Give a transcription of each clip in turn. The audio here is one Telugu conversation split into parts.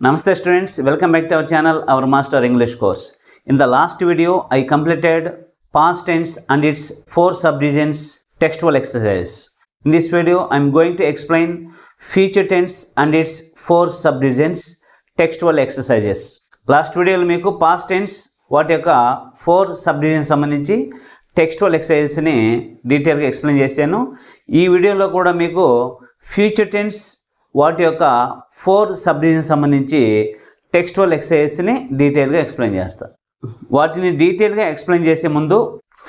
Namaste students, welcome back to our channel, our Master English course. In the last video, I completed past tense and its 4 subdivisions textual exercise. In this video, I am going to explain future tense and its 4 subdivisions textual exercises. Last video lo meeku past tense వాటి యొక్క 4 subdivisions సంబంధించి టెక్స్చువల్ ఎక్సర్సైజెస్ ని డీటెయిల్ గా ఎక్స్ప్లెయిన్ చేశాను. ఈ వీడియోలో కూడా మీకు ఫ్యూచర్ టెన్స్ వాటి యొక్క 4 సబ్డివిజన్ సంబంధించి టెక్స్చువల్ ఎక్సర్సైజెస్ని డీటెయిల్గా ఎక్స్ప్లెయిన్ చేస్తాను. వాటిని డీటెయిల్గా ఎక్స్ప్లెయిన్ చేసే ముందు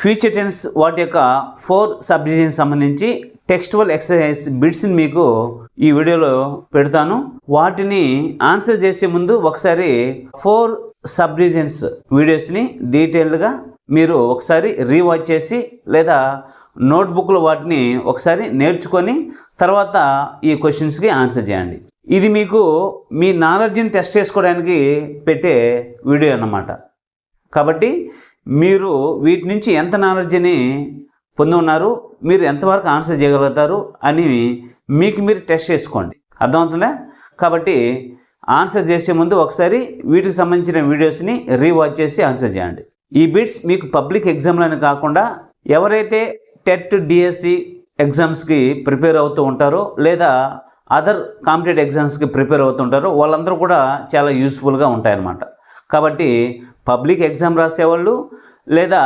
ఫ్యూచర్ టెన్స్ వాటి యొక్క 4 సబ్డివిజన్ సంబంధించి టెక్స్చువల్ ఎక్సర్సైజ్ బిట్స్ని మీకు ఈ వీడియోలో పెడతాను. వాటిని ఆన్సర్ చేసే ముందు ఒకసారి 4 సబ్డివిజన్స్ వీడియోస్ని డీటెయిల్గా మీరు ఒకసారి రీవాచ్ చేసి లేదా నోట్బుక్లో వాటిని ఒకసారి నేర్చుకొని తర్వాత ఈ క్వశ్చన్స్కి ఆన్సర్ చేయండి. ఇది మీకు మీ నాలెడ్జ్ని టెస్ట్ చేసుకోవడానికి పెట్టే వీడియో అన్నమాట. కాబట్టి మీరు వీటి నుంచి ఎంత నాలెడ్జ్ని పొంది ఉన్నారు, మీరు ఎంతవరకు ఆన్సర్ చేయగలుగుతారు అని మీకు మీరు టెస్ట్ చేసుకోండి. అర్థమవుతుందా? కాబట్టి ఆన్సర్ చేసే ముందు ఒకసారి వీటికి సంబంధించిన వీడియోస్ని రీవాచ్ చేసి ఆన్సర్ చేయండి. ఈ బిట్స్ మీకు పబ్లిక్ ఎగ్జామ్లని కాకుండా ఎవరైతే టెట్ డిఎస్సి ఎగ్జామ్స్కి ప్రిపేర్ అవుతూ ఉంటారో లేదా అదర్ కాంపిటేటివ్ ఎగ్జామ్స్కి ప్రిపేర్ అవుతుంటారో వాళ్ళందరూ కూడా చాలా యూస్ఫుల్గా ఉంటాయన్నమాట. కాబట్టి పబ్లిక్ ఎగ్జామ్ రాసేవాళ్ళు లేదా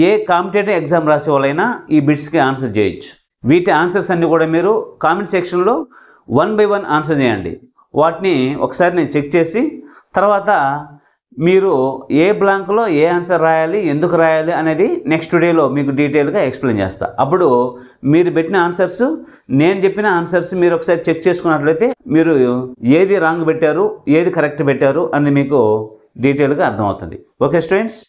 ఏ కాంపిటేటివ్ ఎగ్జామ్ రాసేవాళ్ళైనా ఈ బిట్స్కి ఆన్సర్ చేయొచ్చు. వీటి ఆన్సర్స్ అన్నీ కూడా మీరు కామెంట్ సెక్షన్లో 1 by 1 ఆన్సర్ చేయండి. వాటిని ఒకసారి నేను చెక్ చేసి తర్వాత మీరు ఏ బ్లాంక్లో ఏ ఆన్సర్ రాయాలి, ఎందుకు రాయాలి అనేది నెక్స్ట్ వీడియోలో మీకు డీటెయిల్గా ఎక్స్ప్లెయిన్ చేస్తా. అప్పుడు మీరు పెట్టిన ఆన్సర్స్ నేను చెప్పిన ఆన్సర్స్ మీరు ఒకసారి చెక్ చేసుకున్నట్లయితే మీరు ఏది రాంగ్ పెట్టారు, ఏది కరెక్ట్ పెట్టారు అనేది మీకు డీటెయిల్గా అర్థమవుతుంది. Okay students?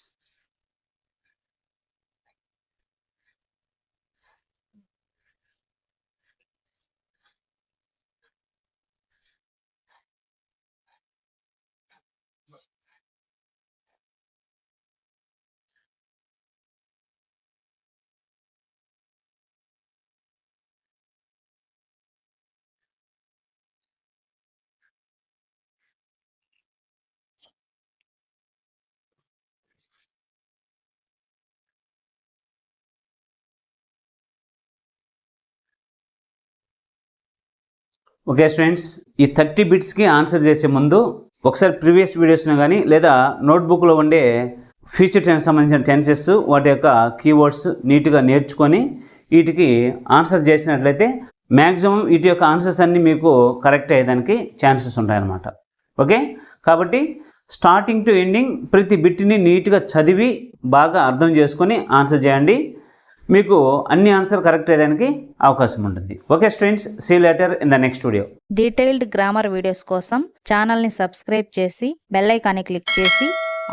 ఓకే స్టూడెంట్స్, ఈ 30 బిట్స్కి ఆన్సర్ చేసే ముందు ఒకసారి ప్రీవియస్ వీడియోస్ని కానీ లేదా నోట్బుక్లో ఉండే ఫ్యూచర్ టెన్స్ సంబంధించిన టెన్సెస్ వాటి యొక్క కీవర్డ్స్ నీట్గా నేర్చుకొని వీటికి ఆన్సర్ చేసినట్లయితే మ్యాక్సిమం వీటి యొక్క ఆన్సర్స్ అన్నీ మీకు కరెక్ట్ అయ్యేదానికి ఛాన్సెస్ ఉంటాయన్నమాట. ఓకే, కాబట్టి స్టార్టింగ్ టు ఎండింగ్ ప్రతి బిట్ని నీట్గా చదివి బాగా అర్థం చేసుకొని ఆన్సర్ చేయండి. మీకు అన్ని ఆన్సర్ కరెక్ట్ అయ్యేదానికి అవకాశం ఉంటుంది. Okay students, see later in the next video. Detailed grammar videos కోసం ఛానల్ని సబ్స్క్రైబ్ చేసి బెల్ ఐకాన్ని క్లిక్ చేసి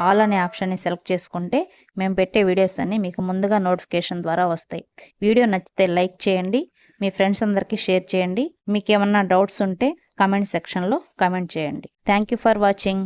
ఆల్ అనే ఆప్షన్ని సెలెక్ట్ చేసుకుంటే మేము పెట్టే వీడియోస్ అన్నీ మీకు ముందుగా నోటిఫికేషన్ ద్వారా వస్తాయి. వీడియో నచ్చితే లైక్ చేయండి, మీ ఫ్రెండ్స్ అందరికీ షేర్ చేయండి. మీకు ఏమన్నా డౌట్స్ ఉంటే కామెంట్ సెక్షన్లో కామెంట్ చేయండి. Thank you for watching.